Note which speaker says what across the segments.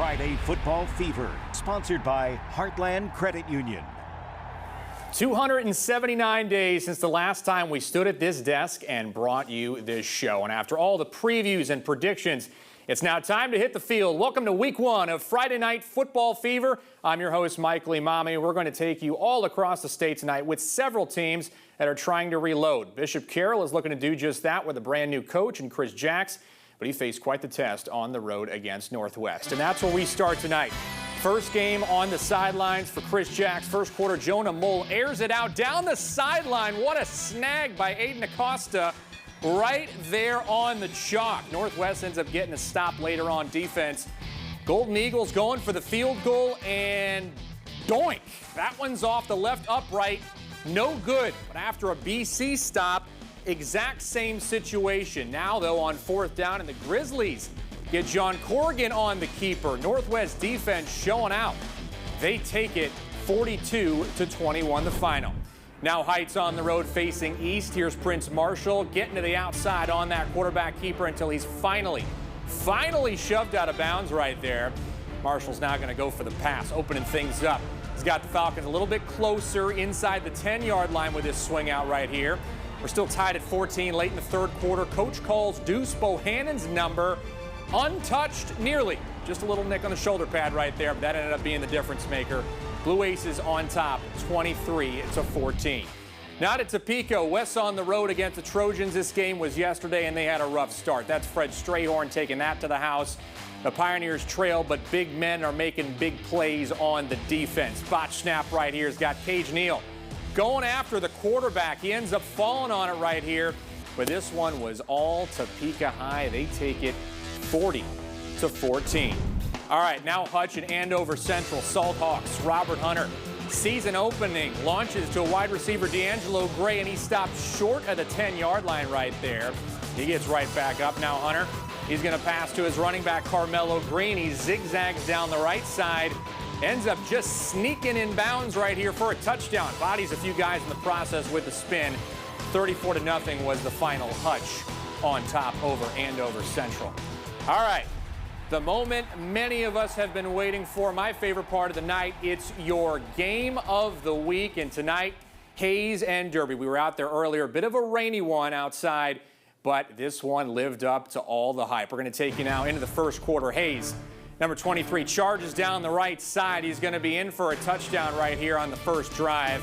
Speaker 1: Friday Football Fever, sponsored by Heartland Credit Union.
Speaker 2: 279 days since the last time we stood at this desk and brought you this show. And after all the previews and predictions, it's now time to hit the field. Welcome to week one of Friday Night Football Fever. I'm your host, Michael Imami. We're going to take you all across the state tonight with several teams that are trying to reload. Bishop Carroll is looking to do just that with a brand new coach and Chris Jacks, but he faced quite the test on the road against Northwest. And that's where we start tonight. First game on the sidelines for Chris Jacks. First quarter, Jonah Mull airs it out down the sideline. What a snag by Aiden Acosta right there on the chalk. Northwest ends up getting a stop later on defense. Golden Eagles going for the field goal, and doink. That one's off the left upright. No good. But after a BC stop, exact same situation. Now, though, on fourth down, and the Grizzlies get John Corrigan on the keeper. Northwest defense showing out. They take it 42-21 the final. Now Heights on the road facing east. Here's Prince Marshall getting to the outside on that quarterback keeper until he's finally shoved out of bounds right there. Marshall's now going to go for the pass, opening things up. He's got the Falcons a little bit closer inside the 10-yard line with this swing out right here. We're still tied at 14 late in the third quarter. Coach calls Deuce Bohannon's number. Untouched, nearly. Just a little nick on the shoulder pad right there, but that ended up being the difference maker. Blue Aces on top, 23-14. Now to Topeka. West on the road against the Trojans. This game was yesterday, and they had a rough start. That's Fred Strayhorn taking that to the house. The Pioneers trail, but big men are making big plays on the defense. Botch snap right here has got Cage Neal going after the quarterback. He ends up falling on it right here, but this one was all Topeka High. They take it 40-14. All right, now Hutch and Andover Central. Salt Hawks, Robert Hunter. Season opening, launches to a wide receiver, D'Angelo Gray, and he stops short of the 10-yard line right there. He gets right back up. Now Hunter, he's going to pass to his running back, Carmelo Green. He zigzags down the right side, ends up just sneaking in bounds right here for a touchdown. Bodies a few guys in the process with the spin. 34-0 was the final. Hutch on top over Andover Central. All right, the moment many of us have been waiting for, my favorite part of the night. It's your game of the week, and tonight, Hayes and Derby. We were out there earlier, a bit of a rainy one outside, but this one lived up to all the hype. We're going to take you now into the first quarter. Hayes, number 23, charges down the right side. He's going to be in for a touchdown right here on the first drive.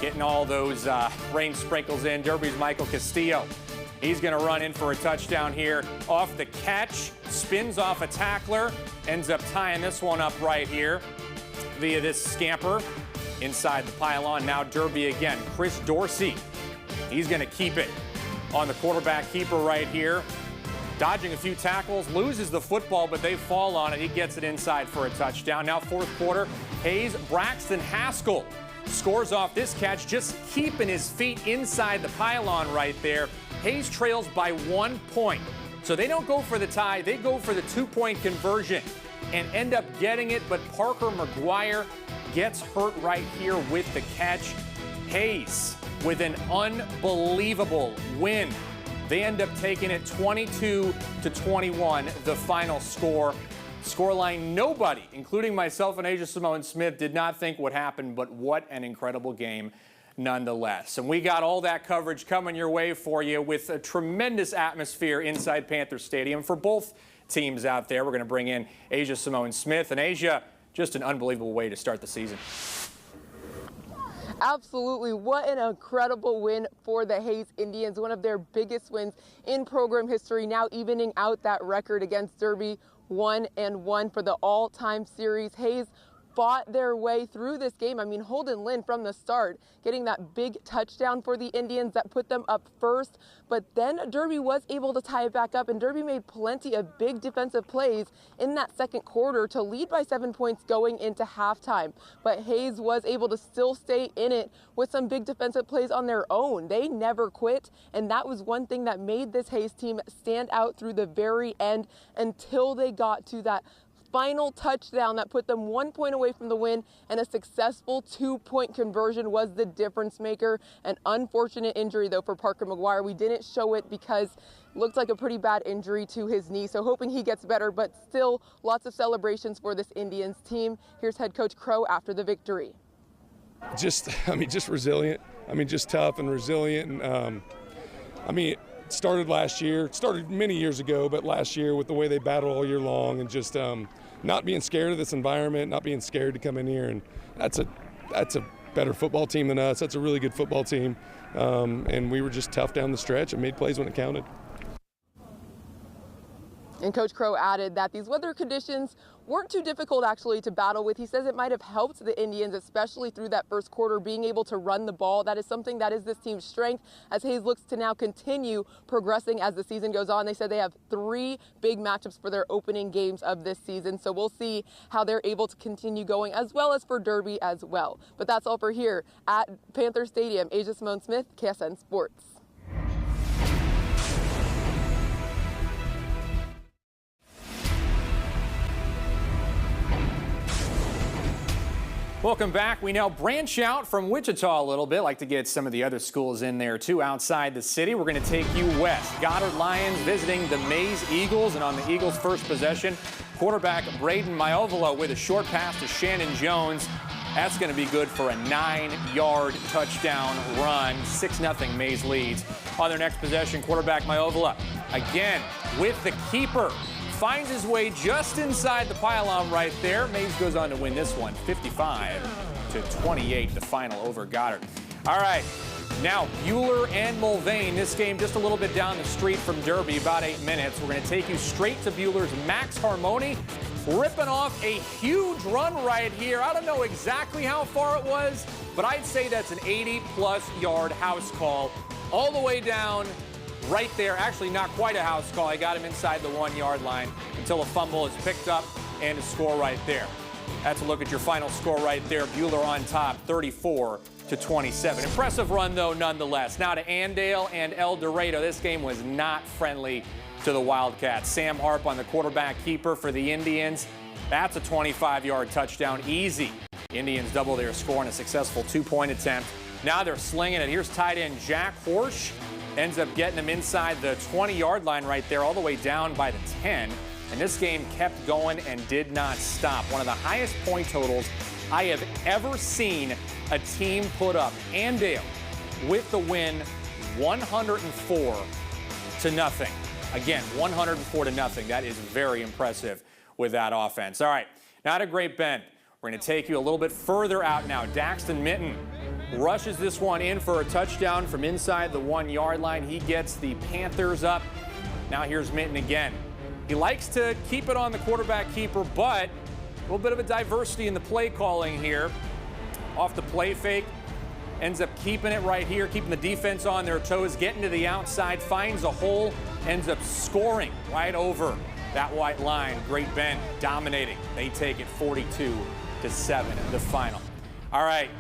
Speaker 2: Getting all those rain sprinkles in. Derby's Michael Castillo. He's going to run in for a touchdown here off the catch, spins off a tackler, ends up tying this one up right here via this scamper inside the pylon. Now Derby again. Chris Dorsey, he's going to keep it on the quarterback keeper right here. Dodging a few tackles, loses the football, but they fall on it. He gets it inside for a touchdown. Now fourth quarter, Hayes Braxton Haskell scores off this catch, just keeping his feet inside the pylon right there. Hayes trails by 1 point. So they don't go for the tie, they go for the 2-point conversion and end up getting it, but Parker McGuire gets hurt right here with the catch. Hayes with an unbelievable win. They end up taking it 22-21, the final score. Scoreline nobody, including myself and Asia Simone Smith, did not think would happen, but what an incredible game nonetheless. And we got all that coverage coming your way for you with a tremendous atmosphere inside Panther Stadium for both teams out there. We're going to bring in Asia Simone Smith. And Asia, just an unbelievable way to start the season.
Speaker 3: Absolutely. What an incredible win for the Hayes Indians. One of their biggest wins in program history, now evening out that record against Derby. 1-1 for the all-time series. Hayes fought their way through this game. I mean, Holden Lynn from the start getting that big touchdown for the Indians that put them up first. But then Derby was able to tie it back up, and Derby made plenty of big defensive plays in that second quarter to lead by 7 points going into halftime. But Hayes was able to still stay in it with some big defensive plays on their own. They never quit, and that was one thing that made this Hayes team stand out through the very end until they got to that final touchdown that put them 1 point away from the win, and a successful 2-point conversion was the difference maker. An unfortunate injury, though, for Parker McGuire. We didn't show it because it looked like a pretty bad injury to his knee, so hoping he gets better, but still lots of celebrations for this Indians team. Here's head coach Crow after the victory.
Speaker 4: Just resilient. Just tough and resilient. And, it started last year. It started many years ago, but last year with the way they battled all year long and just not being scared of this environment, not being scared to come in here. And that's a better football team than us. That's a really good football team. And we were just tough down the stretch and made plays when it counted.
Speaker 3: And Coach Crow added that these weather conditions weren't too difficult actually to battle with. He says it might have helped the Indians, especially through that first quarter, being able to run the ball. That is something that is this team's strength as Hayes looks to now continue progressing as the season goes on. They said they have 3 big matchups for their opening games of this season. So we'll see how they're able to continue going, as well as for Derby as well. But that's all for here at Panther Stadium. Asia Simone Smith, KSN Sports.
Speaker 2: Welcome back. We now branch out from Wichita a little bit. Like to get some of the other schools in there too outside the city. We're going to take you west. Goddard Lions visiting the Mays Eagles, and on the Eagles' first possession, quarterback Braden Maiovolo with a short pass to Shannon Jones. That's going to be good for a 9-yard touchdown run. 6-0 Mays leads. On their next possession, quarterback Maiovolo again with the keeper. Finds his way just inside the pylon right there. Mays goes on to win this one, 55-28, the final over Goddard. All right, now Buhler and Mulvane. This game just a little bit down the street from Derby, about 8 minutes. We're going to take you straight to Buhler's Max Harmoni, ripping off a huge run right here. I don't know exactly how far it was, but I'd say that's an 80-plus yard house call all the way down right there. Actually, not quite a house call. I got him inside the 1-yard line until a fumble is picked up and a score right there. That's a look at your final score right there. Buhler on top, 34-27. Impressive run, though, nonetheless. Now to Andale and El Dorado. This game was not friendly to the Wildcats. Sam Harp on the quarterback keeper for the Indians. That's a 25-yard touchdown, easy. Indians double their score on a successful 2-point attempt. Now they're slinging it. Here's tight end Jack Horsch. Ends up getting him inside the 20-yard line right there, all the way down by the 10. And this game kept going and did not stop. One of the highest point totals I have ever seen a team put up. Andale with the win, 104-0. Again, 104-0. That is very impressive with that offense. All right, now to Great Bend. We're going to take you a little bit further out now. Daxton Minton rushes this one in for a touchdown from inside the 1-yard line. He gets the Panthers up. Now here's Minton again. He likes to keep it on the quarterback keeper, but a little bit of a diversity in the play calling here. Off the play fake, ends up keeping it right here, keeping the defense on their toes, getting to the outside, finds a hole, ends up scoring right over that white line. Great Bend dominating. They take it 42-7 in the final. All right.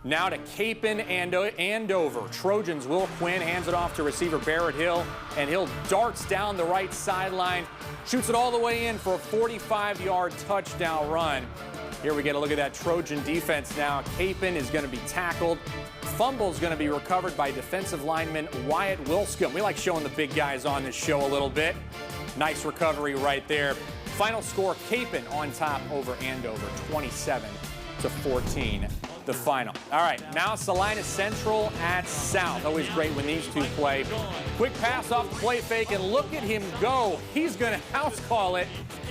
Speaker 2: Now to Capon and Andover. Trojans, Will Quinn hands it off to receiver Barrett Hill, and Hill darts down the right sideline, shoots it all the way in for a 45-yard touchdown run. Here we get a look at that Trojan defense now. Capon is going to be tackled. Fumble is going to be recovered by defensive lineman Wyatt Wilscombe. We like showing the big guys on this show a little bit. Nice recovery right there. Final score, Capon on top over Andover, 27-14. The final. All right, now Salina Central at South. Always great when these two play. Quick pass off the play fake, and look at him go. He's going to house call it.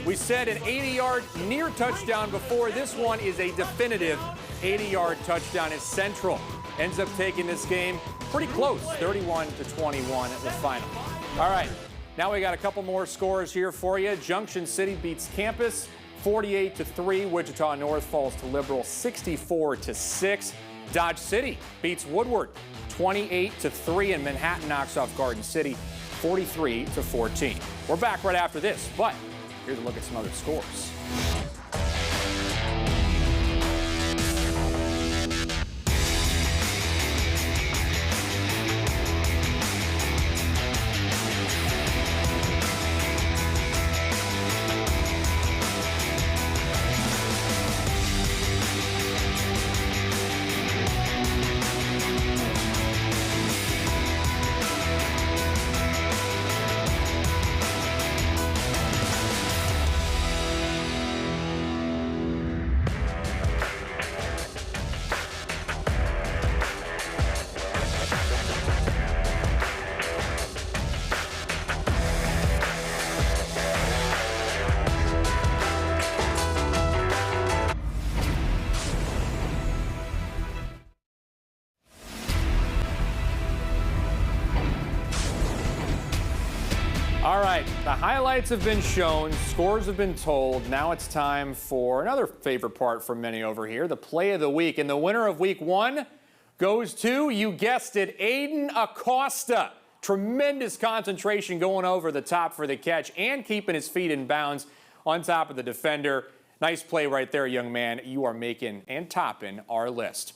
Speaker 2: We said an 80-yard near touchdown before. This one is a definitive 80-yard touchdown as Central ends up taking this game pretty close, 31-21 at the final. All right, now we got a couple more scores here for you. Junction City beats Campus 48-3. Wichita North falls to Liberal 64-6. Dodge City beats Woodward 28-3, and Manhattan knocks off Garden City 43-14. We're back right after this, but here's a look at some other scores. All right, the highlights have been shown, scores have been told. Now it's time for another favorite part for many over here, the play of the week. And the winner of week 1 goes to, you guessed it, Aiden Acosta. Tremendous concentration going over the top for the catch and keeping his feet in bounds on top of the defender. Nice play right there, young man. You are making and topping our list.